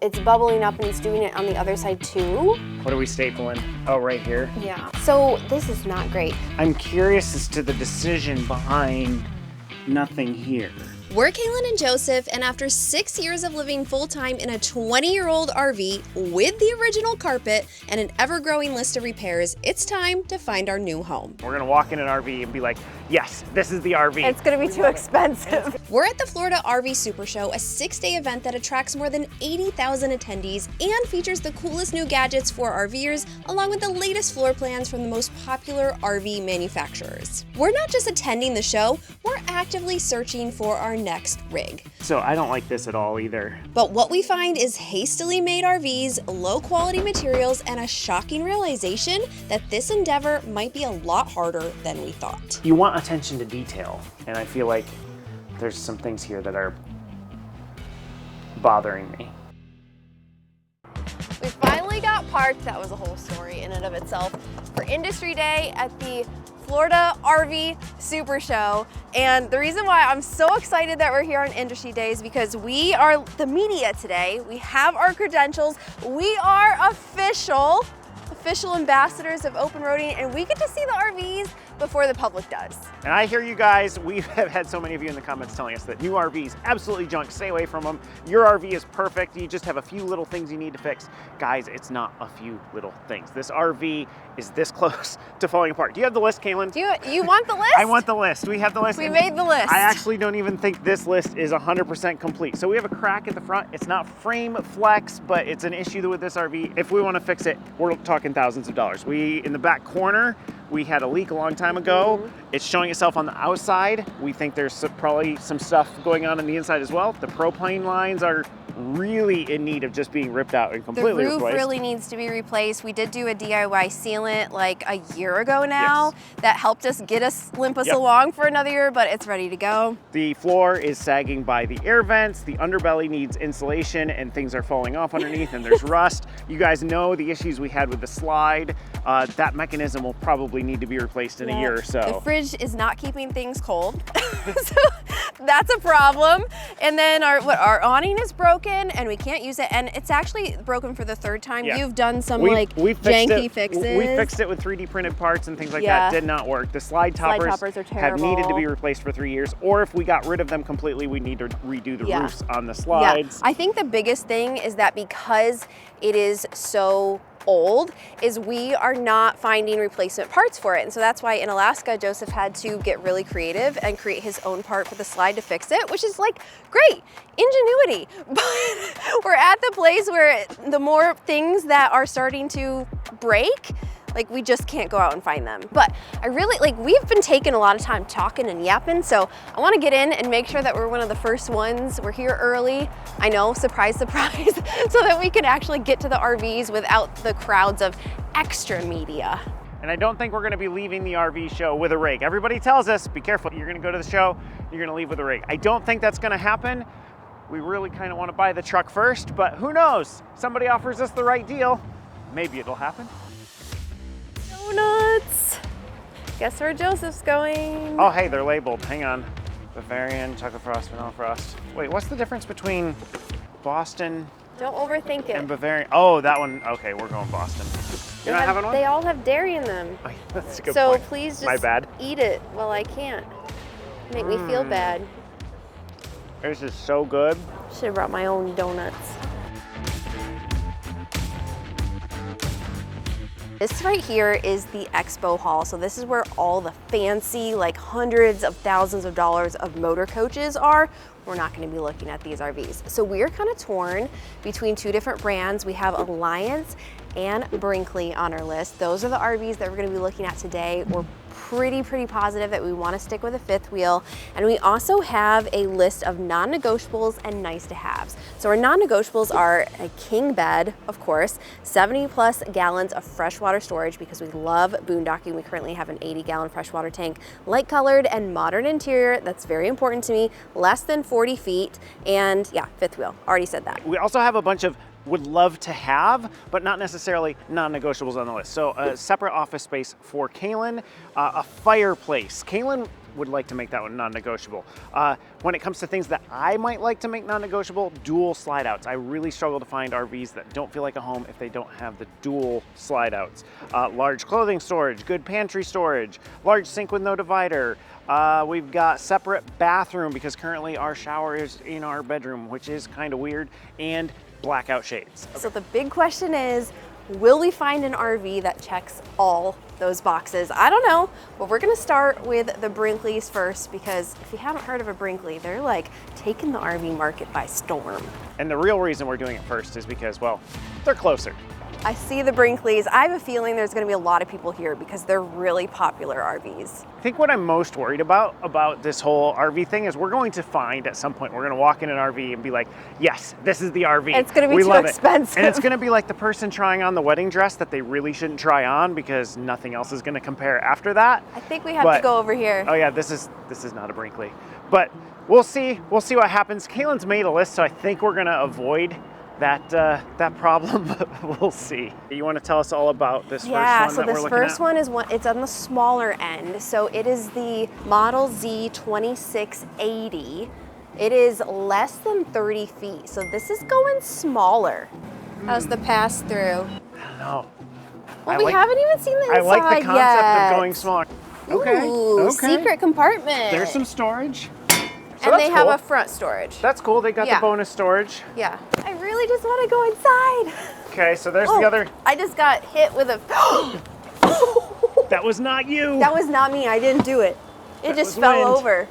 It's bubbling up and he's doing it on the other side too. What are we stapling? Oh, right here. Yeah. So this is not great. I'm curious as to the decision behind nothing here. We're Kalyn and Joseph, and after 6 years of living full-time in a 20-year-old RV with the original carpet and an ever-growing list of repairs, it's time to find our new home. We're gonna walk in an RV and be like, yes, this is the RV. It's gonna be too expensive. We're at the Florida RV Supershow, a 6-day event that attracts more than 80,000 attendees and features the coolest new gadgets for RVers, along with the latest floor plans from the most popular RV manufacturers. We're not just attending the show, we're actively searching for our next rig. So I don't like this at all either. But what we find is hastily made RVs, low quality materials, and a shocking realization that this endeavor might be a lot harder than we thought. You want attention to detail, and I feel like there's some things here that are bothering me. We finally got parked. That was a whole story in and of itself for Industry Day at the Florida RV Supershow. And the reason why I'm so excited that we're here on Industry Day is because we are the media today. We have our credentials. We are official ambassadors of open roading, and we get to see the RVs before the public does. And I hear you guys, we have had so many of you in the comments telling us that new RVs, absolutely junk, stay away from them. Your RV is perfect, you just have a few little things you need to fix. Guys, it's not a few little things. This RV is this close to falling apart. Do you have the list, Kalyn? Do you want the list? I want the list. We have the list. We made the list. I actually don't even think this list is 100% complete. So we have a crack at the front. It's not frame flex, but it's an issue with this RV. If we want to fix it, we're talking thousands of dollars. In the back corner, we had a leak a long time ago. It's showing itself on the outside. We think there's probably some stuff going on the inside as well. The propane lines are really in need of just being ripped out and completely replaced. The roof really needs to be replaced. We did do a DIY sealant like a year ago now. Yes. That helped us limp us along for another year, but it's ready to go. The floor is sagging by the air vents. The underbelly needs insulation and things are falling off underneath and there's rust. You guys know the issues we had with the slide. That mechanism will probably need to be replaced in a year or so. The fridge is not keeping things cold. So that's a problem. And then our awning is broken and we can't use it, and it's actually broken for the third time. Yeah. You've done some janky fixes. We fixed it with 3D printed parts and things like that. Did not work. The slide toppers are terrible. Have needed to be replaced for 3 years, or if we got rid of them completely, we need to redo the roofs on the slides. I think the biggest thing is that because it is so old, is we are not finding replacement parts for it. And so that's why in Alaska, Joseph had to get really creative and create his own part for the slide to fix it, which is like great ingenuity. But we're at the place where the more things that are starting to break, like we just can't go out and find them. But I really, we've been taking a lot of time talking and yapping, so I wanna get in and make sure that we're one of the first ones. We're here early, I know, surprise, surprise, so that we can actually get to the RVs without the crowds of extra media. And I don't think we're gonna be leaving the RV show with a rig. Everybody tells us, be careful, you're gonna go to the show, you're gonna leave with a rig. I don't think that's gonna happen. We really kind of wanna buy the truck first, but who knows? Somebody offers us the right deal, maybe it'll happen. Donuts. Guess where Joseph's going? Oh, hey, they're labeled. Hang on. Bavarian, chocolate frost, vanilla frost. Wait, what's the difference between Boston? Don't overthink it. And Bavarian. Oh, that one. Okay, we're going Boston. You're not having one? They all have dairy in them. Oh, that's a good point. So please My just bad. eat it. Well, I can't. Make me feel bad. This is so good. Should have brought my own donuts. This right here is the expo hall. So this is where all the fancy, hundreds of thousands of dollars of motor coaches are. We're not gonna be looking at these RVs. So we're kind of torn between two different brands. We have Alliance and Brinkley on our list. Those are the RVs that we're gonna be looking at today. We're pretty positive that we want to stick with a fifth wheel. And we also have a list of non-negotiables and nice to haves. So our non-negotiables are a king bed, of course, 70+ gallons of freshwater storage because we love boondocking. We currently have an 80-gallon freshwater tank, light colored and modern interior. That's very important to me. Less than 40 feet. And yeah, fifth wheel, already said that. We also have a bunch of would love to have, but not necessarily non-negotiables on the list. So a separate office space for Kalyn, a fireplace. Kalyn would like to make that one non-negotiable. When it comes to things that I might like to make non-negotiable, dual slide outs. I really struggle to find RVs that don't feel like a home if they don't have the dual slide outs. Large clothing storage, good pantry storage, large sink with no divider. We've got separate bathroom because currently our shower is in our bedroom, which is kind of weird, and blackout shades. So the big question is, will we find an RV that checks all those boxes? I don't know, but we're gonna start with the Brinkleys first, because if you haven't heard of a Brinkley, they're like taking the RV market by storm. And the real reason we're doing it first is because, well, they're closer. I see the Brinkleys. I have a feeling there's gonna be a lot of people here because they're really popular RVs. I think what I'm most worried about this whole RV thing is we're going to find at some point, we're gonna walk in an RV and be like, yes, this is the RV. And it's gonna be too expensive. And it's gonna be like the person trying on the wedding dress that they really shouldn't try on because nothing else is gonna compare after that. I think we have to go over here. Oh yeah, this is not a Brinkley. But we'll see what happens. Kalyn's made a list, so I think we're gonna avoid that problem, but we'll see. You want to tell us all about this first one that we're looking at? Yeah, so this first one is it's on the smaller end. So it is the Model Z 2680. It is less than 30 feet. So this is going smaller. How's the pass through? I don't know. Well, we haven't even seen the inside yet. I like the concept of going smaller. Ooh, Okay. Secret compartment. There's some storage. So and they have cool. a front storage. That's cool. They got the bonus storage. Yeah. I really just want to go inside. Okay, so there's the other. I just got hit with a. That was not you. That was not me. I didn't do it. It just fell over.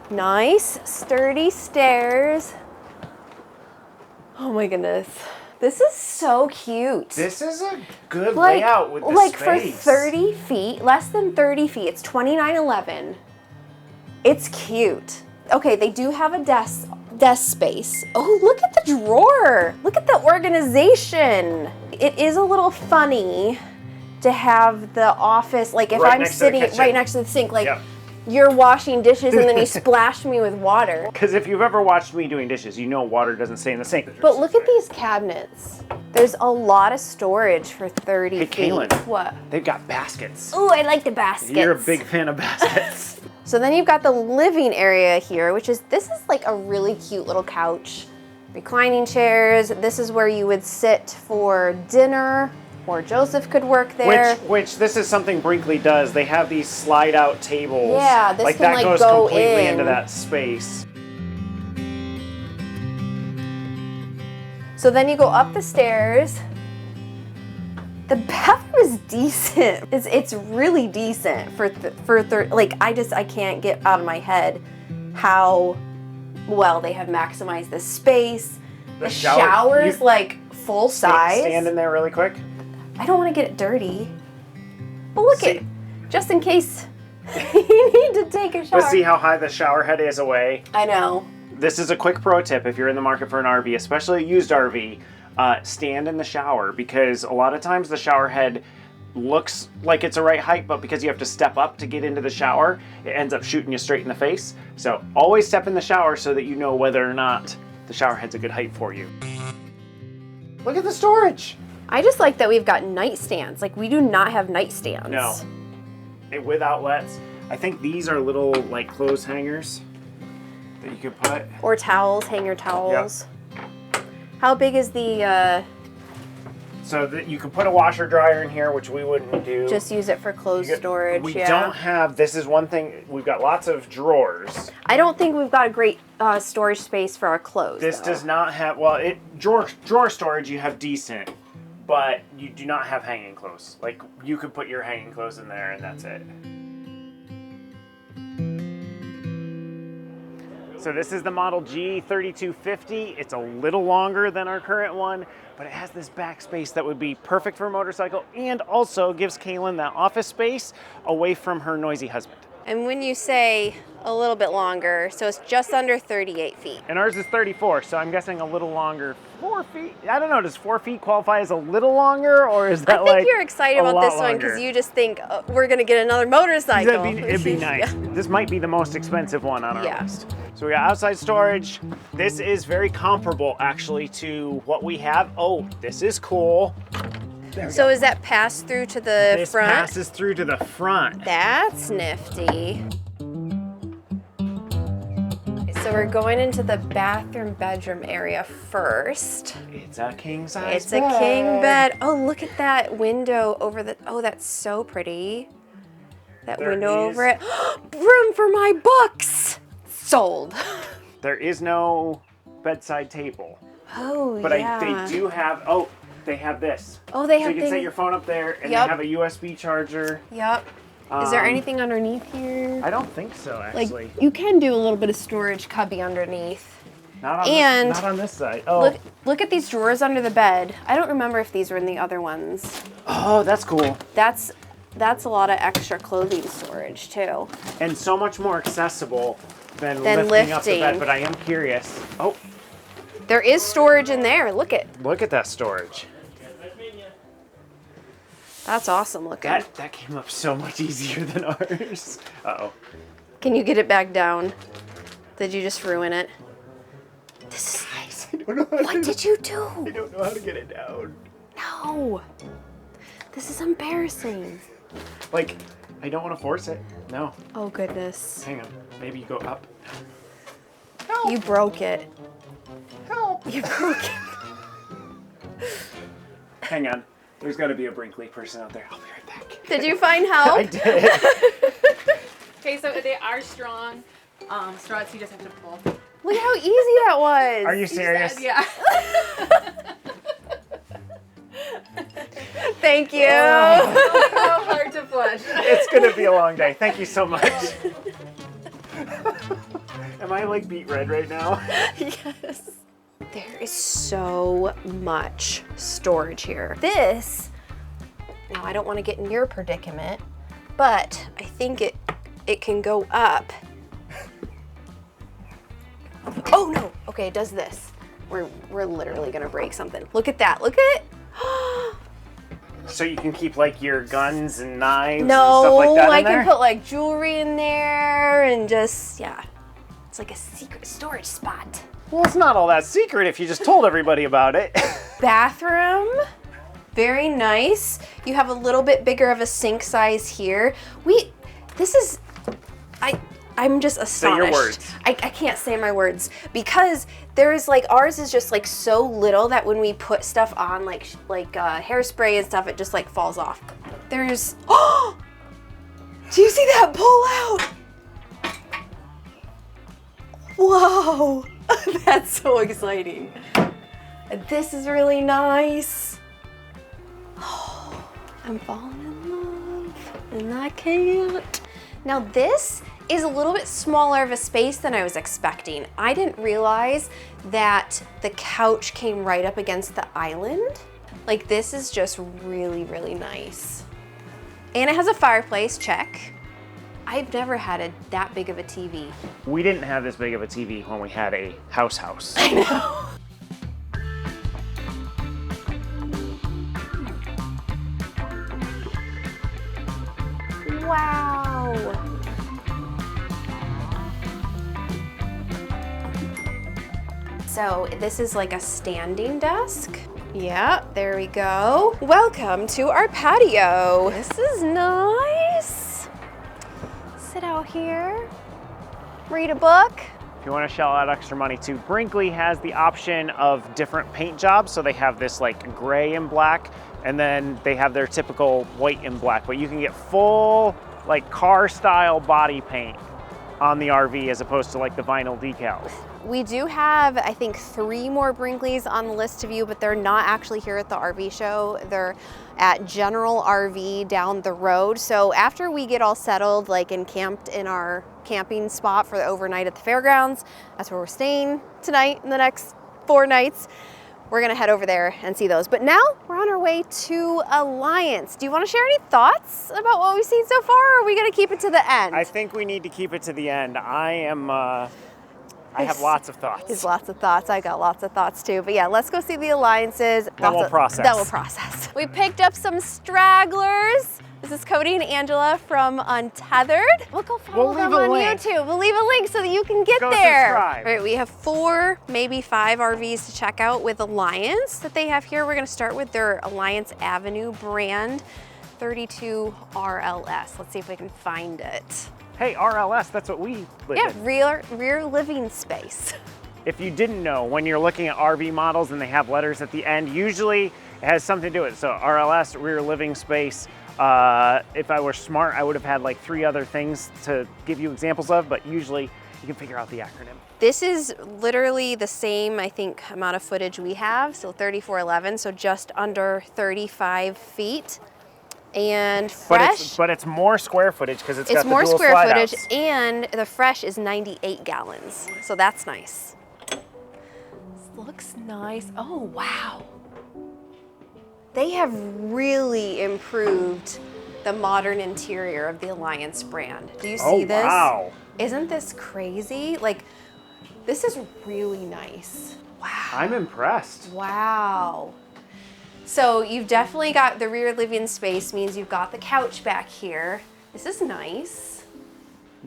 Nice, sturdy stairs. Oh my goodness. This is so cute. This is a good layout with the space. space. For 30 feet, less than 30 feet, it's 2911. It's cute. Okay, they do have a desk space. Oh, look at the drawer. Look at the organization. It is a little funny to have the office, like if I'm sitting right next to the sink, like you're washing dishes and then you splash me with water. Because if you've ever watched me doing dishes, you know water doesn't stay in the sink. But look at these cabinets. There's a lot of storage for 30 feet. Hey, Kalyn. What? They've got baskets. Oh, I like the baskets. You're a big fan of baskets. So then you've got the living area here, which is, this is like a really cute little couch. Reclining chairs. This is where you would sit for dinner, or Joseph could work there. Which this is something Brinkley does. They have these slide out tables. Yeah, this like can that like goes go completely in. into that space. So then you go up the stairs. The bathroom is decent. It's really decent like I can't get out of my head how well they have maximized the space. The shower's like full size. Stand in there really quick. I don't want to get it dirty. But look at, just in case you need to take a shower. But see how high the shower head is away? I know. This is a quick pro tip if you're in the market for an RV, especially a used RV. Stand in the shower, because a lot of times the shower head looks like it's the right height, but because you have to step up to get into the shower, it ends up shooting you straight in the face. So always step in the shower so that you know whether or not the shower head's a good height for you. Look at the storage. I just like that we've got nightstands. Like, we do not have nightstands. No. With outlets. I think these are little like clothes hangers that you could put. Or towels, hanger towels. Yep. How big is the... So that you can put a washer dryer in here, which we wouldn't do. Just use it for clothes storage. We don't have, this is one thing, we've got lots of drawers. I don't think we've got a great storage space for our clothes. This does not have, well, drawer storage you have decent, but you do not have hanging clothes. Like, you could put your hanging clothes in there and that's it. So this is the Model G 3250. It's a little longer than our current one, but it has this back space that would be perfect for a motorcycle and also gives Kalyn that office space away from her noisy husband. And when you say a little bit longer, so it's just under 38 feet. And ours is 34, so I'm guessing a little longer. 4 feet? I don't know, does 4 feet qualify as a little longer, or is that like I think you're excited about this one because you just think we're gonna get another motorcycle. It'd be nice. Yeah. This might be the most expensive one on our list. So we got outside storage. This is very comparable actually to what we have. Oh, this is cool. So is that pass through to the This front? passes through to the front. That's nifty. So we're going into the bathroom bedroom area first. It's a king size It's a king bed. Oh, look at that window over the, oh, that's so pretty. That There window is- over it. Room for my books. Sold. There is no bedside table, Oh, but yeah. they do have, oh, they have this. Oh, they So have you can set things- your phone up there, and Yep. they have a USB charger. Yep. Is there Um, anything underneath here? I don't think so, Like, actually. you can do a little bit of storage cubby underneath. Not on and this, not on this side. Oh, Look at these drawers under the bed. I don't remember if these were in the other ones. oh, that's cool. That's a lot of extra clothing storage too. And so much more accessible than Than lifting up the lifting. bed. But I am curious. Oh, There is storage in there. Look at, look at that storage. that's awesome looking. That came up so much easier than ours. Uh-oh. Can you get it back down? Did you just ruin it? This is, Guys, I don't know how what did you do? I don't know how to get it down. No. This is embarrassing. Like, I don't want to force it. No. Oh goodness. Hang on. Maybe you go up. You broke it. Help. You broke it. Hang on. There's got to be a Brinkley person out there. I'll be right back. Did you find help? I did. Okay, so they are strong. Struts, you just have to pull. Look how easy that was. Are you serious? Yeah. Thank you. How hard to flush. It's going to be a long day. Thank you so much. Am I like beet red right now? Yes. There is so much storage here. This, now I don't want to get in your predicament, but I think it can go up. Oh no, okay, it does this. We're literally gonna break something. Look at that, look at it. So you can keep like your guns and knives and No, stuff like that I in can there? put like jewelry in there and just, yeah. It's like a secret storage spot. Well, it's not all that secret if you just told everybody about it. Bathroom, very nice. You have a little bit bigger of a sink size here. I'm just astonished. Say your words. I can't say my words because there's like, ours is just like so little that when we put stuff on like hairspray and stuff, it just like falls off. There's, oh, do you see that pull out? Whoa, that's so exciting. This is really nice. Oh, I'm falling in love and I can't. Now this is a little bit smaller of a space than I was expecting. I didn't realize that the couch came right up against the island. Like this is just really, really nice. And it has a fireplace, check. I've never had that big of a TV. We didn't have this big of a TV when we had a house. I know. Wow. So this is like a standing desk. Yeah, there we go. Welcome to our patio. This is nice. Sit out here, read a book. If you want to shell out extra money too, Brinkley has the option of different paint jobs. So they have this like gray and black, and then they have their typical white and black, but you can get full like car style body paint on the RV as opposed to like the vinyl decals. We do have, I think, 3 more Brinkleys on the list of you, but they're not actually here at the RV show. They're at General RV down the road. So after we get all settled, like and camped in our camping spot for the overnight at the fairgrounds, that's where we're staying tonight and the next 4 nights. We're gonna head over there and see those. But now we're on our way to Alliance. Do you wanna share any thoughts about what we've seen so far, or are we gonna keep it to the end? I think we need to keep it to the end. I am I have lots of thoughts. There's lots of thoughts. I got lots of thoughts too. But yeah, let's go see the Alliances. Then we'll process. Then we'll process. We picked up some stragglers. This is Cody and Angela from Untethered. We'll go follow them on YouTube. We'll leave a link so that you can get there. Subscribe. All right, we have 4, maybe 5 RVs to check out with Alliance that they have here. We're gonna start with their Alliance Avenue brand 32 RLS. Let's see if we can find it. Hey, RLS, that's what we live in. Rear living space. If you didn't know, when you're looking at RV models and they have letters at the end, usually it has something to do with it. So RLS, rear living space. If I were smart, I would have had like 3 other things to give you examples of, but usually you can figure out the acronym. This is literally the same, I think, amount of footage we have, so 3411, so just under 35 feet. And fresh. But it's more square footage because it's got the more dual square slide footage, outs. and the fresh is 98 gallons, so that's nice. This looks nice. Oh, wow. They have really improved the modern interior of the Alliance brand. Do you see this? Wow. Isn't this crazy? Like, this is really nice. Wow. I'm impressed. Wow. So you've definitely got the rear living space, means you've got the couch back here. This is nice.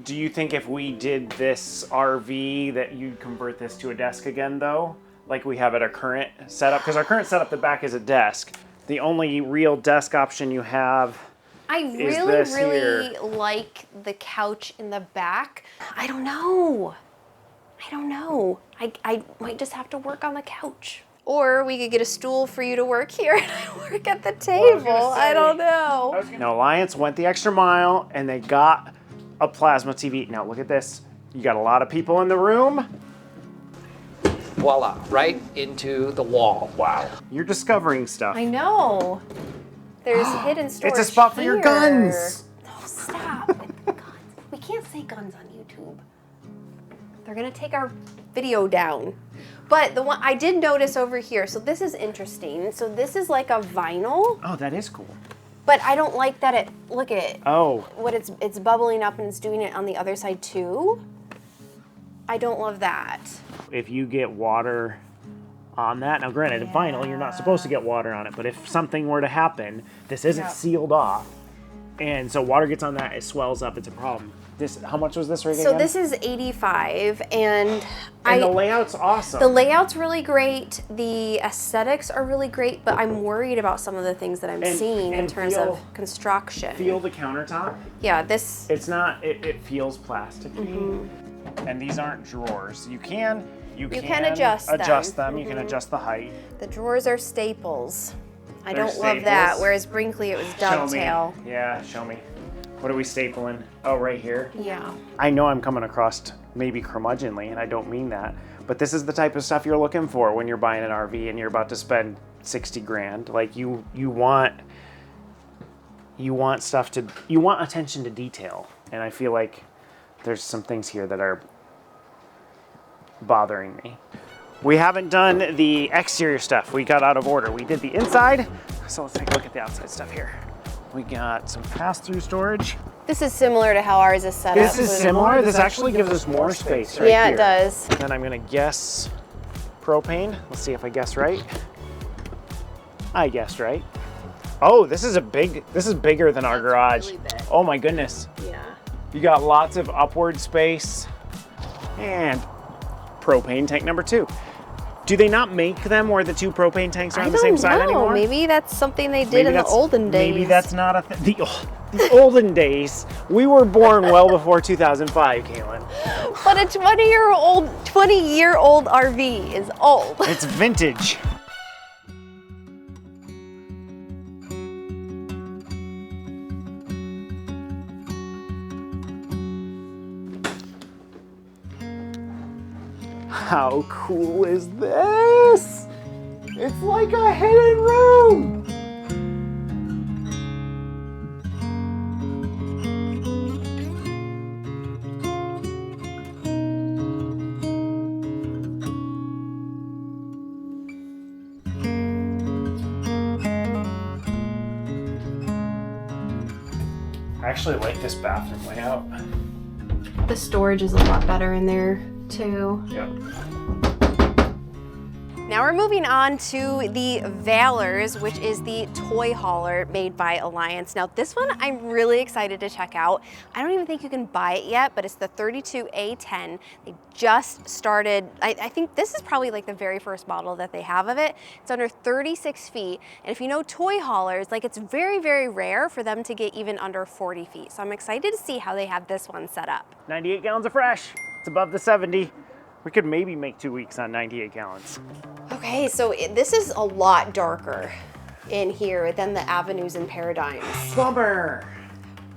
Do you think if we did this RV that you'd convert this to a desk again though? Like we have at our current setup? Because our current setup, the back is a desk. The only real desk option you have is this really here. like the couch in the back. I don't know. I might just have to work on the couch. Or we could get a stool for you to work here and I work at the table. I don't know. Now Alliance went the extra mile and they got a plasma TV. Now look at this. You got a lot of people in the room. Voila, right into the wall. Wow. You're discovering stuff. I know. There's hidden storage. It's a spot for your guns. No, stop with the guns. We can't say guns on YouTube. They're gonna take our video down. But the one I did notice over here, so this is interesting. So this is like a vinyl, Oh, that is cool. but I don't like that it, look at it. Oh, What it's bubbling up and it's doing it on the other side too. I don't love that. if you get water on that, now granted, vinyl, you're not supposed to get water on it, but if something were to happen, this isn't sealed off, and so water gets on that, it swells up, it's a problem. This, how much was this rig So again? this is 85, and the layout's awesome. The layout's really great. The aesthetics are really great, but I'm worried about some of the things that I'm seeing in terms of construction. Feel the countertop. Yeah, this. It's not. It feels plastic. And these aren't drawers. You can adjust them. You can adjust the height. The drawers are staples. I They're don't love that. staples? Whereas Brinkley, it was Show dovetail. me. Yeah, show me. What are we stapling? Oh, right here. Yeah. I know I'm coming across maybe curmudgeonly, and I don't mean that, but this is the type of stuff you're looking for when you're buying an RV and you're about to spend 60 grand. Like you want attention to detail, and I feel like there's some things here that are bothering me. We haven't done the exterior stuff. We got out of order. We did the inside, so let's take a look at the outside stuff here. We got some pass-through storage. This is similar to how ours is set up. This is similar. This actually gives us more space right Yeah, here. it does. Then I'm gonna guess propane. Let's see if I guess right. I guessed right. Oh, this is bigger than our garage. really big. Oh my goodness. Yeah. You got lots of upward space and propane tank number 2. Do they not make them where the 2 propane tanks are on the same side anymore? Maybe that's something they did in the olden days. Maybe that's not a thing. The olden days. We were born well before 2005, Kalyn. But a 20-year-old RV is old. It's vintage. How cool is this? It's like a hidden room. I actually like this bathroom layout. The storage is a lot better in there. 2. Yep. Now we're moving on to the Valors, which is the toy hauler made by Alliance. Now this one I'm really excited to check out. I don't even think you can buy it yet, but it's the 32A10. They just started, I think this is probably like the very first model that they have of it. It's under 36 feet. And if you know toy haulers, like it's very, very rare for them to get even under 40 feet. So I'm excited to see how they have this one set up. 98 gallons of fresh. It's above the 70. We could maybe make 2 weeks on 98 gallons. Okay, so this is a lot darker in here than the Avenues and Paradigms. Bummer.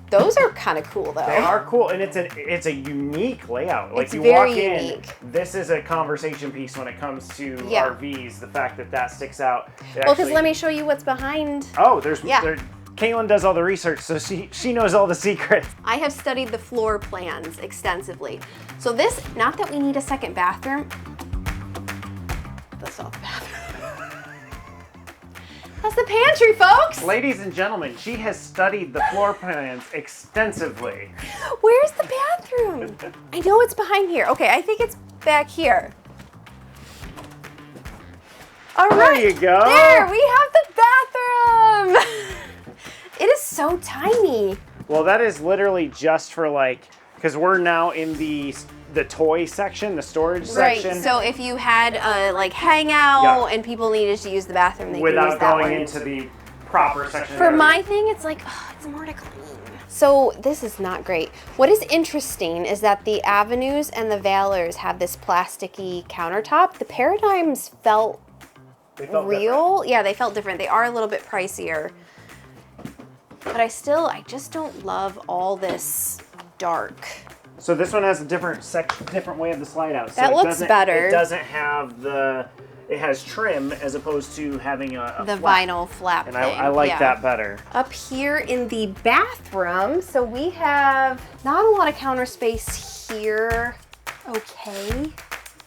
Those are kind of cool though. They are cool, and it's a unique layout. Like It's you very walk in, unique. this is a conversation piece when it comes to Yeah. RVs. The fact that that sticks out. Well, because let me show you what's behind. Oh, there's Yeah. Kalyn does all the research, so she knows all the secrets. I have studied the floor plans extensively. So this, not that we need a second bathroom. That's not the bathroom. That's the pantry, folks. Ladies and gentlemen, she has studied the floor plans extensively. Where's the bathroom? I know it's behind here. Okay, I think it's back here. All right. There you go. There, we have the bathroom. It is so tiny. Well, that is literally just for like, because we're now in the toy section, the storage section. Right, so if you had a like hangout Yeah. and people needed to use the bathroom, they could Without use that going one. into the proper section. For of the my thing, it's like, oh, it's more to clean. So this is not great. What is interesting is that the Avenues and the Valors have this plasticky countertop. The Paradigms felt They felt real. Yeah, they felt different. They are a little bit pricier. But I just don't love all this dark. So this one has a different way of the slide out. So That it looks doesn't- better. It doesn't have it has trim as opposed to having a The flap. vinyl flap And thing. I like yeah. that better. Up here in the bathroom, so we have not a lot of counter space here. Okay.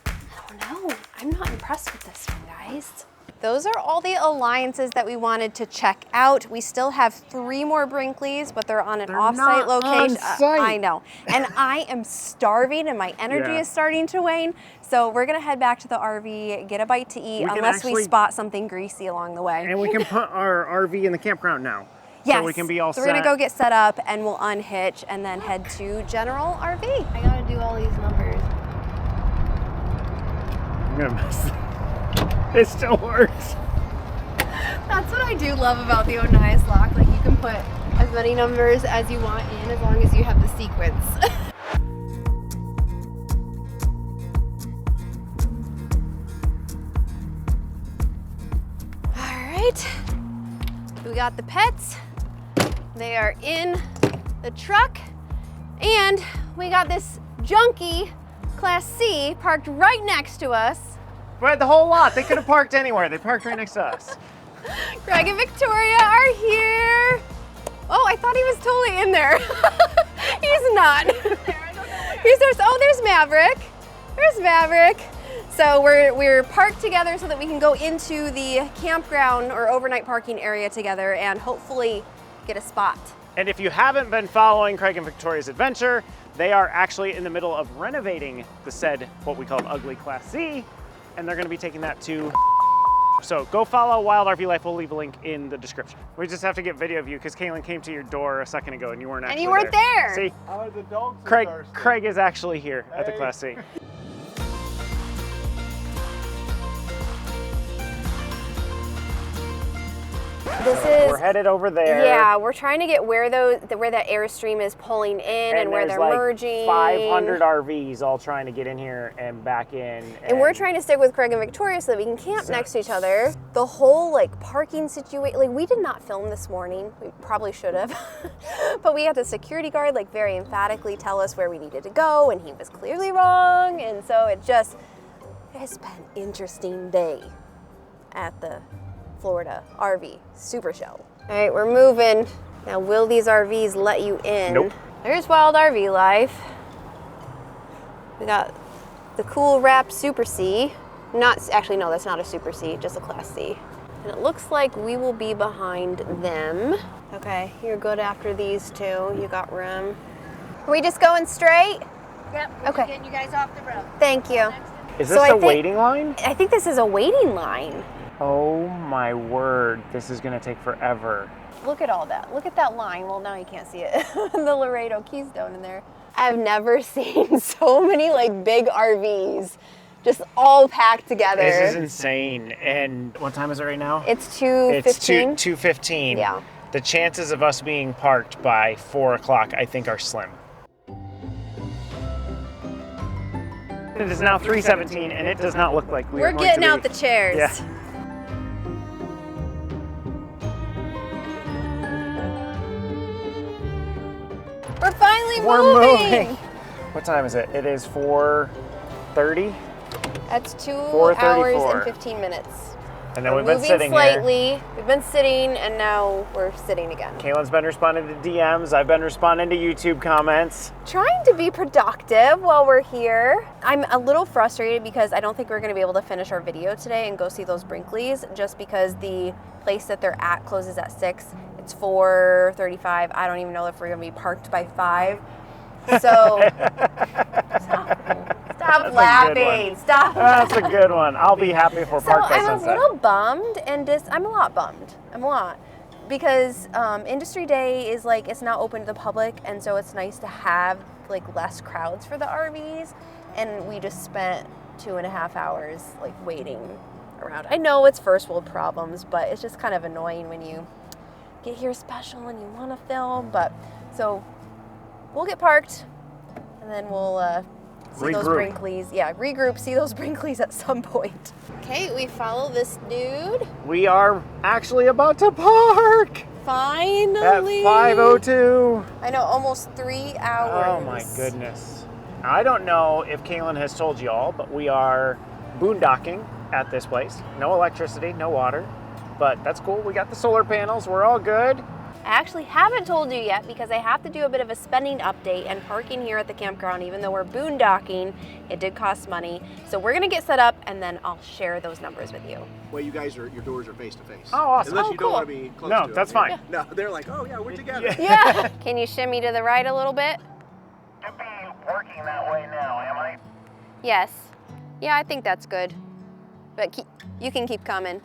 I don't know. I'm not impressed with this one, guys. Those are all the Alliances that we wanted to check out. We still have 3 more Brinkleys, but they're on an off-site not location. on-site. I know. And I am starving and my energy Yeah. is starting to wane. So we're gonna head back to the RV, get a bite to eat, We can unless we actually- spot something greasy along the way. And we can put our RV in the campground now. Yes. So we can be all So set. we're gonna go get set up and we'll unhitch and then head to General RV. I gotta do all these numbers. I'm gonna mess it still works. That's what I do love about the Onias lock. Like you can put as many numbers as you want in as long as you have the sequence. All right, we got the pets. They are in the truck and we got this junky Class C parked right next to us. But the whole lot, they could have parked anywhere. They parked right next to us. Greg and Victoria are here. Oh, I thought he was totally in there. He's not. There's Maverick. There's Maverick. So we're parked together so that we can go into the campground or overnight parking area together and hopefully get a spot. And if you haven't been following Craig and Victoria's adventure, they are actually in the middle of renovating the said, what we call ugly Class C, and they're gonna be taking that to. So go follow Wild RV Life. We'll leave a link in the description. We just have to get video of you because Kalyn came to your door a second ago and you weren't actually And you weren't there. See, The dogs are Craig, thirsty. Craig is actually here at the Hey. Class C. This is, We're headed over there. yeah, we're trying to get where that Airstream is pulling in and where there's they're like merging. 500 RVs all trying to get in here and back in. And we're trying to stick with Craig and Victoria so that we can camp next to each other. The whole like parking situation, like we did not film this morning. We probably should have. But we had the security guard like very emphatically tell us where we needed to go and he was clearly wrong. And so it's been an interesting day at the Florida RV Supershow. All right, we're moving. Now, will these RVs let you in? Nope. There's Wild RV Life. We got the cool wrapped Super C. Actually, no, that's not a Super C, just a Class C. And it looks like we will be behind them. Okay, you're good after these two. You got room. Are we just going straight? Yep, we're Okay. just getting you guys off the road. Thank you. Is So this I a think- waiting line? I think this is a waiting line. Oh my word, this is gonna take forever. Look at all that. Look at that line. Well, now you can't see it. The Laredo Keystone in there. I've never seen so many like big RVs just all packed together. This is insane. And what time is it right now? It's 2:15. It's 2:15. Yeah. The chances of us being parked by 4 o'clock, I think, are slim. It is now 3:17, and it does not look like We're going getting to out be- the chairs. Yeah. We're finally We're moving. What time is it? It is 4:30, That's 2 4:34. hours and 15 minutes. and then We're we've been moving sitting slightly. here. We've been sitting, and now we're sitting again. Kalyn's been responding to DMs. I've been responding to YouTube comments. Trying to be productive while we're here. I'm a little frustrated because I don't think we're going to be able to finish our video today and go see those Brinkleys, just because the place that they're at closes at 6. It's 4:35. I don't even know if we're going to be parked by 5. So stop laughing. Stop. That's a good one. I'll be happy if we're So parked by I'm sunset. a little bummed, and I'm a lot bummed. I'm a lot. Because Industry Day is like, it's not open to the public, and so it's nice to have like less crowds for the RVs, and we just spent 2.5 hours like waiting around. I know it's first world problems, but it's just kind of annoying when you get here special and you want to film, but so we'll get parked, and then we'll see those Regroup. Brinkleys. Yeah, regroup, see those Brinkleys at some point. Okay, we follow this dude. We are actually about to park Finally. at 5:02. I know, almost 3 hours. Oh my goodness. I don't know if Kalyn has told you all, but we are boondocking at this place. No electricity, no water, but that's cool. We got the solar panels. We're all good. I actually haven't told you yet because I have to do a bit of a spending update, and parking here at the campground, even though we're boondocking, it did cost money. So we're gonna get set up, and then I'll share those numbers with you. Well, you guys are, your doors are face to face. Oh, awesome. Unless Oh, you cool. don't want to be close No, to that's it. fine. No, they're like, oh yeah, we're together. Yeah. Can you shimmy to the right a little bit? Should be working that way now, am I? Yes. Yeah, I think that's good. But you can keep coming.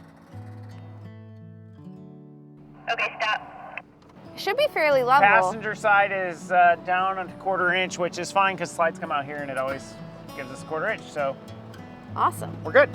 Okay, stop. It should be fairly level. Passenger side is down a 1/4 inch, which is fine because slides come out here and it always gives us a 1/4 inch, so Awesome. we're good.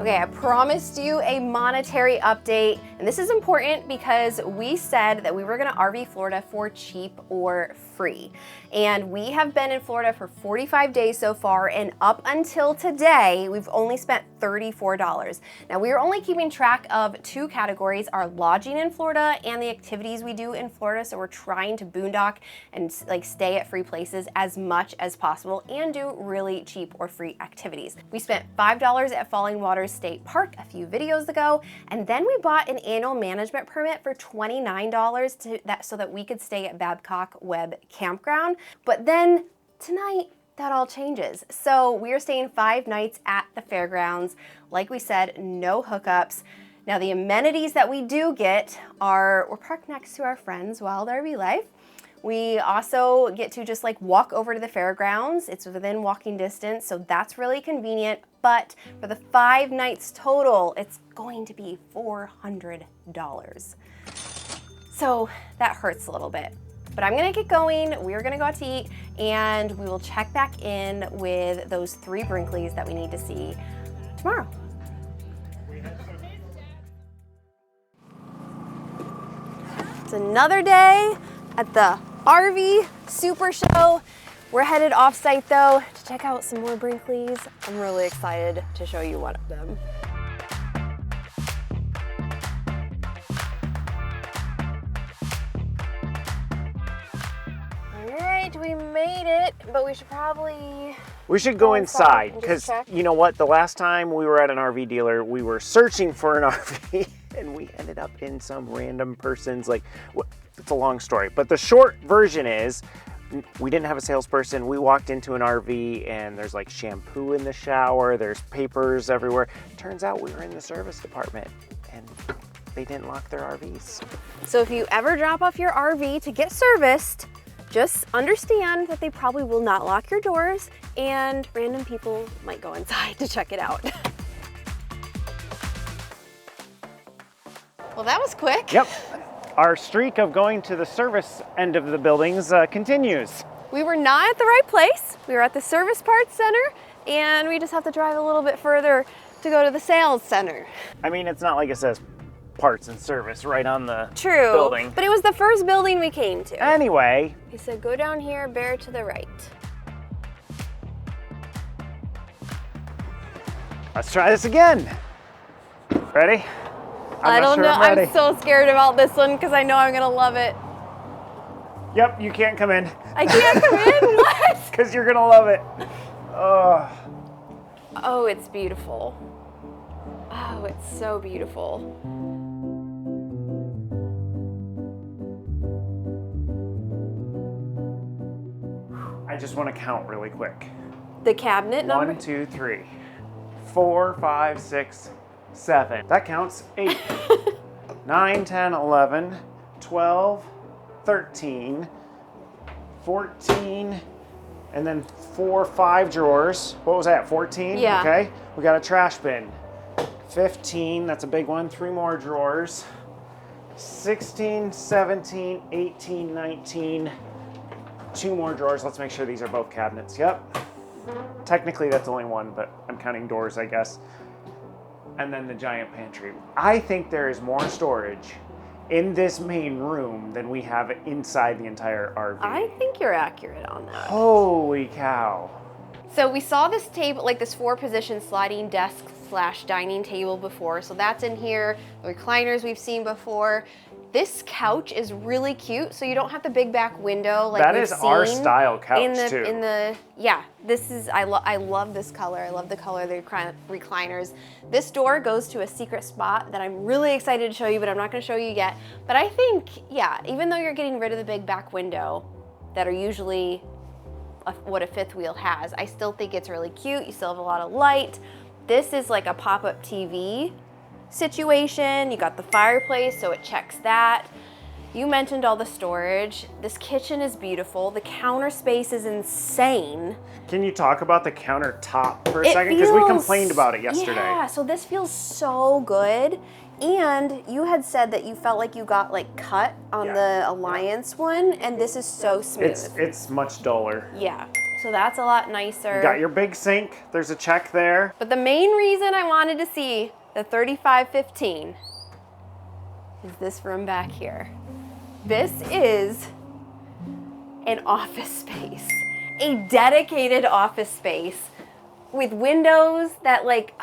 Okay, I promised you a monetary update, and this is important because we said that we were gonna RV Florida for cheap or free. And we have been in Florida for 45 days so far, and up until today, we've only spent $34. Now, we are only keeping track of 2 categories, our lodging in Florida and the activities we do in Florida, so we're trying to boondock and like stay at free places as much as possible and do really cheap or free activities. We spent $5 at Falling Waters State Park a few videos ago, and then we bought an annual management permit for $29 so that we could stay at Babcock Webb Campground. But then tonight, that all changes. So we are staying 5 nights at the fairgrounds. Like we said, no hookups. Now the amenities that we do get are, we're parked next to our friends Wild RV Life. We also get to just like walk over to the fairgrounds. It's within walking distance, so that's really convenient. But for the 5 nights total, it's going to be $400. So that hurts a little bit. But I'm gonna get going, we're gonna go out to eat, and we will check back in with those 3 Brinkleys that we need to see tomorrow. It's another day at the RV Supershow. We're headed off-site though to check out some more Brinkleys. I'm really excited to show you one of them. All right, we made it, but we should probably We should go inside and just because check. you know what? The last time we were at an RV dealer, we were searching for an RV and we ended up in some random person's it's a long story, but the short version is we didn't have a salesperson. We walked into an RV and there's like shampoo in the shower, there's papers everywhere. Turns out we were in the service department and they didn't lock their RVs. So if you ever drop off your RV to get serviced, just understand that they probably will not lock your doors and random people might go inside to check it out. Well, that was quick. Yep. Our streak of going to the service end of the buildings continues. We were not at the right place. We were at the service parts center, and we just have to drive a little bit further to go to the sales center. I mean, it's not like it says parts and service right on the True, building. but it was the first building we came to. Anyway. He said, go down here, bear to the right. Let's try this again. Ready? I don't know, I'm ready. I'm so scared about this one because I know I'm gonna love it. Yep, you can't come in. I can't come in, what? Because you're gonna love it. Oh, it's beautiful. Oh, it's so beautiful. I just want to count really quick. The cabinet number? 1, 2, 3, 4, 5, 6, 7. That counts. 8, 9, 10, 11, 12, 13, 14, and then 4, 5 drawers. What was that, 14? Yeah. Okay, we got a trash bin. 15, that's a big one, 3 more drawers. 16, 17, 18, 19, 2 more drawers. Let's make sure these are both cabinets. Yep. Technically that's only one, but I'm counting doors, I guess. And then the giant pantry. I think there is more storage in this main room than we have inside the entire RV. I think you're accurate on that. Holy cow. So we saw this table, like this 4-position sliding desk / dining table before. So that's in here. The recliners we've seen before. This couch is really cute, so you don't have the big back window like that we've is our seen style couch too. Yeah, this is, I love this color. I love the color of the recliners. This door goes to a secret spot that I'm really excited to show you, but I'm not gonna show you yet. But I think, yeah, even though you're getting rid of the big back window that are usually what a fifth wheel has, I still think it's really cute. You still have a lot of light. This is like a pop-up TV situation. You got the fireplace, so it checks that. You mentioned all the storage. This kitchen is beautiful. The counter space is insane. Can you talk about the countertop for a second? Because we complained about it yesterday. Yeah, so this feels so good. And you had said that you felt like you got like cut on the Alliance one, and this is so smooth. It's much duller. Yeah, so that's a lot nicer. You got your big sink. There's a check there. But the main reason I wanted to see the 3515 is this room back here. This is an office space, a dedicated office space with windows that like,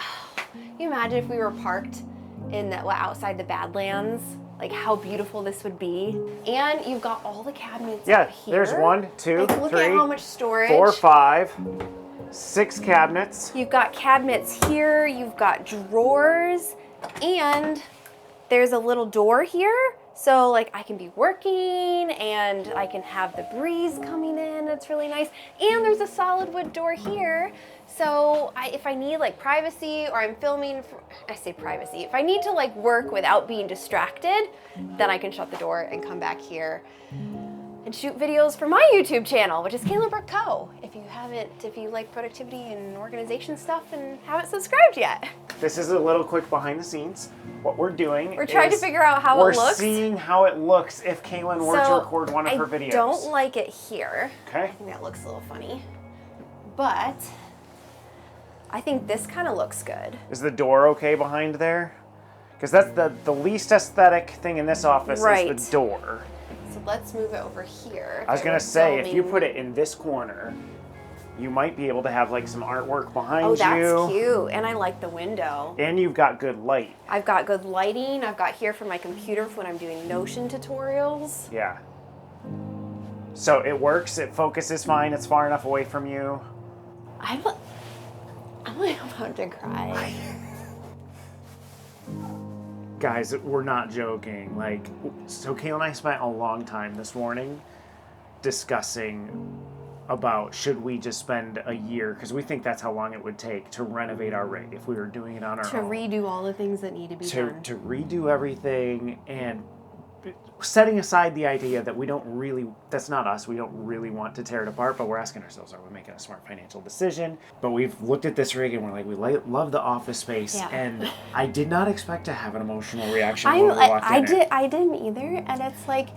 can you imagine if we were parked in the outside the Badlands? Like how beautiful this would be. And you've got all the cabinets out here. There's 1, 2, like, look 3, at how much storage. 4, 5, 6 cabinets. You've got cabinets here, you've got drawers, and there's a little door here. So like I can be working and I can have the breeze coming in. It's really nice. And there's a solid wood door here. So if I need like privacy or I'm filming, I say privacy, if I need to like work without being distracted, then I can shut the door and come back here and shoot videos for my YouTube channel, which is Kalyn Brooke Co. If you like productivity and organization stuff and haven't subscribed yet. This is a little quick behind the scenes. What we're doing We're trying to figure out how it looks. We're seeing how it looks if Kalyn were to record one of her videos. I don't like it here. Okay. I think that looks a little funny. But I think this kind of looks good. Is the door okay behind there? Because that's the least aesthetic thing in this office is the door. So let's move it over here. I was gonna say, if you put it in this corner, you might be able to have like some artwork behind you. Oh, that's cute. And I like the window. And you've got good light. I've got good lighting. I've got here for my computer for when I'm doing Notion tutorials. Yeah. So it works, it focuses fine, it's far enough away from you. I'm like about to cry. Guys, we're not joking. So Kalyn and I spent a long time this morning discussing about should we just spend a year, because we think that's how long it would take to renovate our rig if we were doing it on our To own. redo all the things that need to be done. To redo everything, and setting aside the idea that we don't really, that's not us, we don't really want to tear it apart, but we're asking ourselves, are we making a smart financial decision? But we've looked at this rig and we're like, we love the office space, and I did not expect to have an emotional reaction when we walked in. I didn't either, and it's like,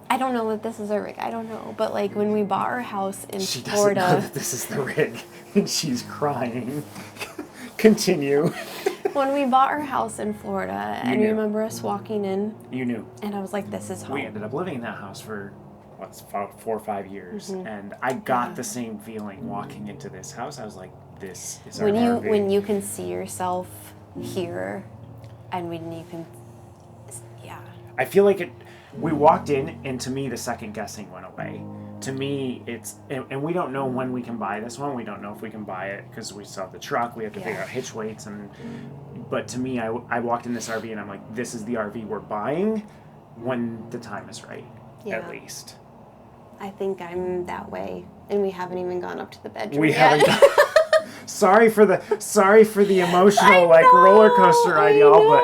I don't know that this is a rig, I don't know, but like when we bought our house in Florida. Doesn't know that this is the rig, and she's crying. Continue. When we bought our house in Florida, and you remember us walking in? You knew. And I was like, this is home. We ended up living in that house for, 4 or 5 years, and I got the same feeling walking into this house. I was like, this is our RV. When you can see yourself here, and when you can, I feel like we walked in, and to me, the second guessing went away. To me, it's, and we don't know when we can buy this one. We don't know if we can buy it because we still have the truck. We have to figure out hitch weights. But to me, I walked in this RV and I'm like, this is the RV we're buying when the time is right, at least. I think I'm that way, and we haven't even gone up to the bedroom We yet. haven't. Sorry for the emotional roller coaster ride, y'all. But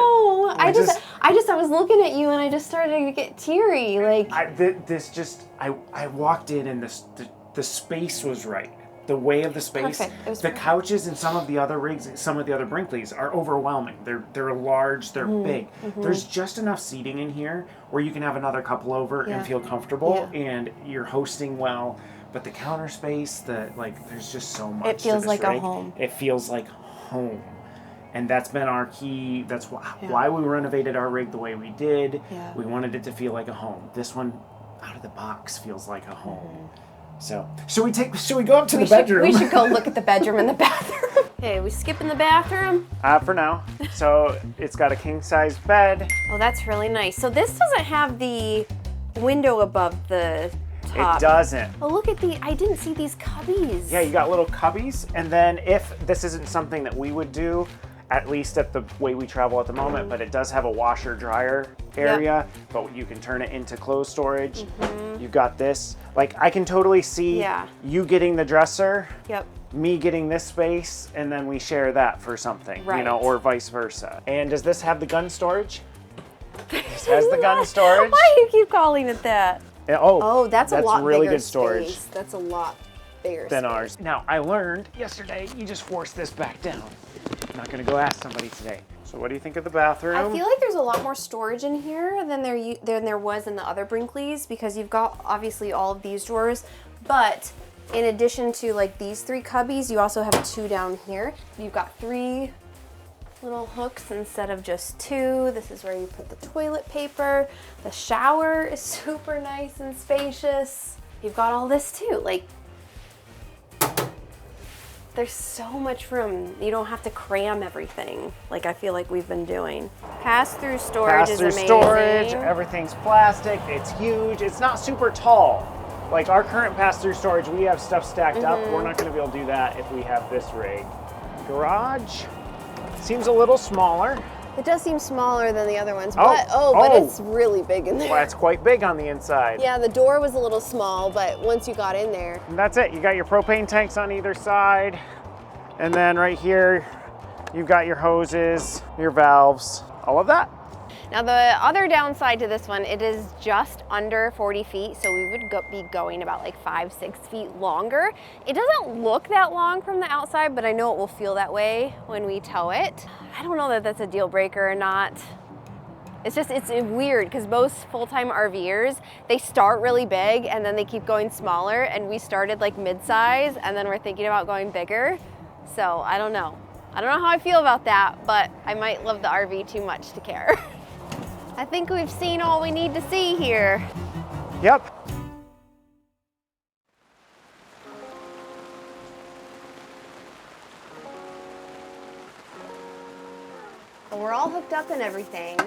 I was looking at you and I just started to get teary. Like I walked in and the space was right. The way of the space. Perfect. It was the perfect. couches in some of the other rigs, some of the other Brinkleys are overwhelming. They're large, they're big. There's just enough seating in here where you can have another couple over and feel comfortable, and you're hosting well. But the counter space, there's just so much. It feels to this like rig. a home. It feels like home. And that's been our key. That's why we renovated our rig the way we did. Yeah. We wanted it to feel like a home. This one, out of the box, feels like a home. So, should we go up to the bedroom? We should go look at the bedroom and the bathroom. Okay, we skipping the bathroom? For now. So, it's got a king-size bed. Oh, that's really nice. So this doesn't have the window above the top. It doesn't. Oh, look at I didn't see these cubbies. Yeah, you got little cubbies. And then if this isn't something that we would do, at least at the way we travel at the moment, but it does have a washer dryer area, but you can turn it into clothes storage. You've got this. Like, I can totally see you getting the dresser, me getting this space, and then we share that for something, or vice versa. And does this have the gun storage? This has the gun storage. Why do you keep calling it that? Oh, that's a lot really bigger good storage space. That's a lot bigger than space. ours. Now, I learned yesterday, you just force this back down. I'm not gonna go ask somebody today. So what do you think of the bathroom? I feel like there's a lot more storage in here than there was in the other Brinkleys, because you've got obviously all of these drawers, but in addition to like these 3 cubbies, you also have 2 down here. You've got 3 little hooks instead of just 2. This is where you put the toilet paper. The shower is super nice and spacious. You've got all this too. Like, there's so much room. You don't have to cram everything like I feel like we've been doing. Pass-through storage is amazing. Storage, everything's plastic, it's huge. It's not super tall. Like our current pass-through storage, we have stuff stacked up. We're not gonna be able to do that if we have this rig. Garage seems a little smaller. It does seem smaller than the other ones, but it's really big in there. Well, it's quite big on the inside. Yeah, the door was a little small, but once you got in there. And that's it. You got your propane tanks on either side. And then right here, you've got your hoses, your valves, all of that. Now the other downside to this one, it is just under 40 feet, so we would be going about like 5-6 feet longer. It doesn't look that long from the outside, but I know it will feel that way when we tow it. I don't know that that's a deal breaker or not. It's weird because most full-time RVers, they start really big and then they keep going smaller, and we started like mid-size and then we're thinking about going bigger. So I don't know. I don't know how I feel about that, but I might love the RV too much to care. I think we've seen all we need to see here. Yep. Well, we're all hooked up and everything,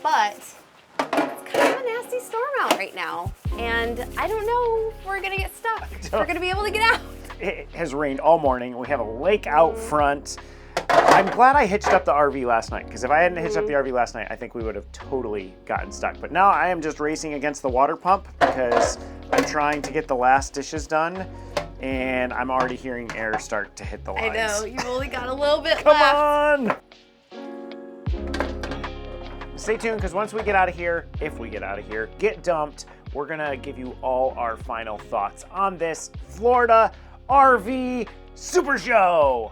but it's kind of a nasty storm out right now. And I don't know if we're gonna get stuck. If we're gonna be able to get out. It has rained all morning. We have a lake out front. I'm glad I hitched up the RV last night, because if I hadn't hitched up the RV last night, I think we would have totally gotten stuck. But now I am just racing against the water pump because I'm trying to get the last dishes done and I'm already hearing air start to hit the lines. I know, you've only got a little bit Come left. on! Stay tuned, because once we get out of here, if we get out of here, get dumped, we're gonna give you all our final thoughts on this Florida RV Supershow.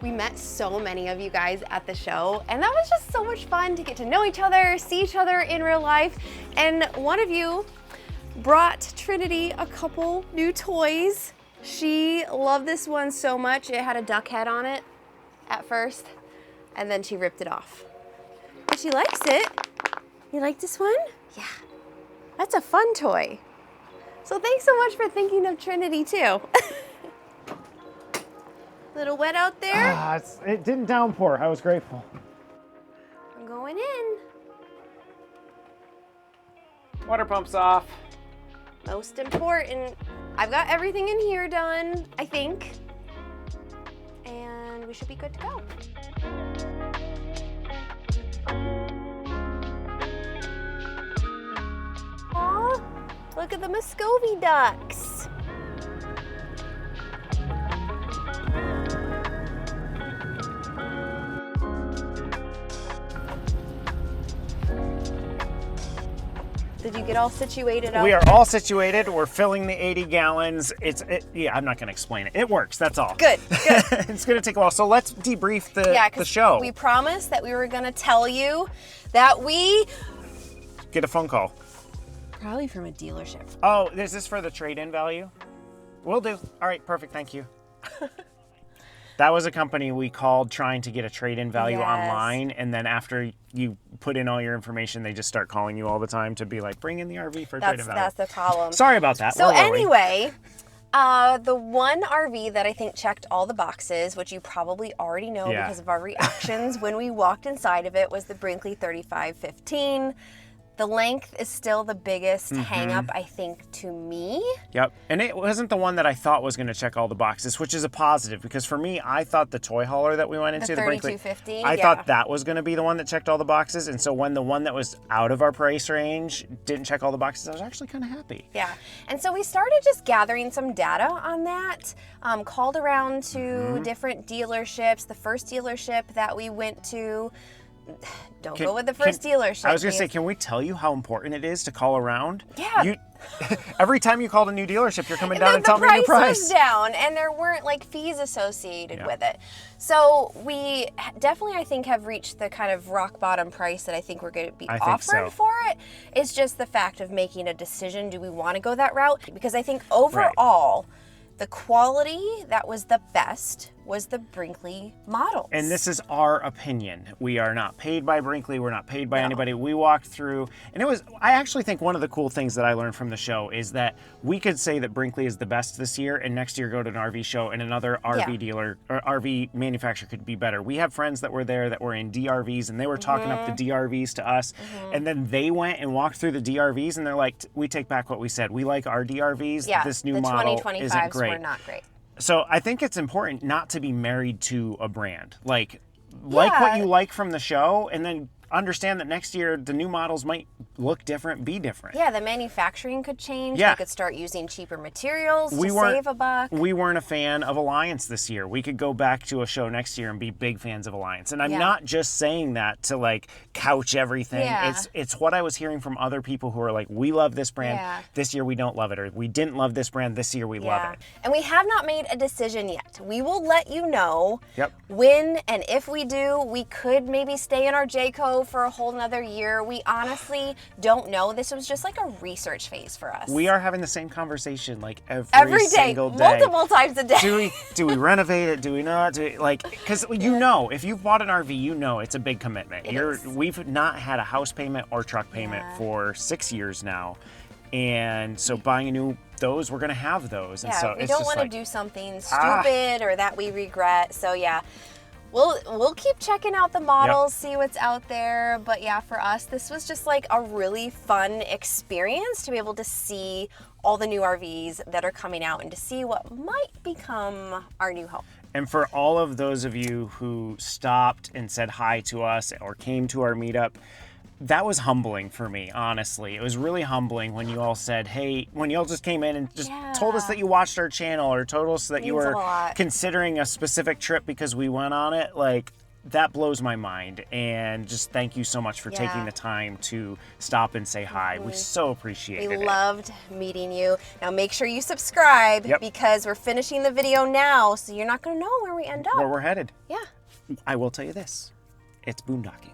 We met so many of you guys at the show, and that was just so much fun to get to know each other, see each other in real life. And one of you brought Trinity a couple new toys. She loved this one so much. It had a duck head on it at first, and then she ripped it off. But she likes it. You like this one? Yeah. That's a fun toy. So thanks so much for thinking of Trinity too. Little wet out there? It didn't downpour. I was grateful. I'm going in. Water pump's off. Most important. I've got everything in here done, I think. And we should be good to go. Aw, look at the Muscovy ducks. Did you get all situated out? We are all situated. We're filling the 80 gallons. Yeah, I'm not going to explain it. It works. That's all. Good, good. It's going to take a while. So let's debrief the show. We promised that we were going to tell you that we Get a phone call. probably from a dealership. Oh, is this for the trade-in value? Will do. All right, perfect. Thank you. That was a company we called trying to get a trade-in value Yes. online, and then after you put in all your information, they just start calling you all the time to be like, bring in the RV for trade-in value. That's the problem. Sorry about that. So Where were we? anyway, the one RV that I think checked all the boxes, which you probably already know Yeah. because of our reactions when we walked inside of it, was the Brinkley 3515. The length is still the biggest hang up, I think, to me. Yep. And it wasn't the one that I thought was going to check all the boxes, which is a positive, because for me, I thought the toy hauler that we went into, The Brinkley, 3250, I yeah. thought that was going to be the one that checked all the boxes. And so when the one that was out of our price range didn't check all the boxes, I was actually kind of happy. Yeah, and so we started just gathering some data on that, called around to different dealerships. The first dealership that we went to, don't go with the first dealership. I was going to say, because- can we tell you how important it is to call around? Yeah. Every time you called a new dealership, you're coming down the and telling me your price was price. down, and there weren't like fees associated Yeah. with it. So we definitely, I think, have reached the kind of rock bottom price that I think we're going to be I think offered so. for it. It's just the fact of making a decision. Do we want to go that route? Because I think overall, the quality that was the best was the Brinkley models. And this is our opinion. We are not paid by Brinkley. We're not paid by No. anybody. We walked through, and I actually think one of the cool things that I learned from the show is that we could say that Brinkley is the best this year, and next year go to an RV show and another RV dealer or RV manufacturer could be better. We have friends that were there that were in DRVs, and they were talking up the DRVs to us, and then they went and walked through the DRVs, and they're like, we take back what we said. We like our DRVs. Yeah, This new the model 2025s isn't great. were not great. So I think it's important not to be married to a brand. Like what you like from the show, and then understand that next year the new models might look different, be different. Yeah, the manufacturing could change. Yeah. They could start using cheaper materials to weren't- save a buck. We weren't a fan of Alliance this year. We could go back to a show next year and be big fans of Alliance. And I'm Yeah. not just saying that to like couch everything. Yeah. It's what I was hearing from other people who are like, we love this brand. Yeah. This year we don't love it, or we didn't love this brand. This year we love it. And we have not made a decision yet. We will let you know Yep. when and if we do. We could maybe stay in our Jayco for a whole nother year. We honestly don't know. This was just like a research phase for us. We are having the same conversation like every day, single day. multiple times a day. Do we renovate it? Do we not? Because you know, if you've bought an RV, you know it's a big commitment. We've not had a house payment or truck payment for 6 years now, and so buying a new those, we're gonna have those. And so we it's don't just want to like, do something stupid or that we regret. So yeah. We'll keep checking out the models, see what's out there. But yeah, for us, this was just like a really fun experience to be able to see all the new RVs that are coming out and to see what might become our new home. And for all of those of you who stopped and said hi to us or came to our meetup, that was humbling for me, honestly. It was really humbling when you all said, hey, when you all just came in and just told us that you watched our channel or told us that you were considering a specific trip because we went on it. Like, that blows my mind. And just thank you so much for taking the time to stop and say hi. We so appreciate it. We loved meeting you. Now make sure you subscribe because we're finishing the video now, so you're not going to know where we end up. Where we're headed. Yeah. I will tell you this. It's boondocking.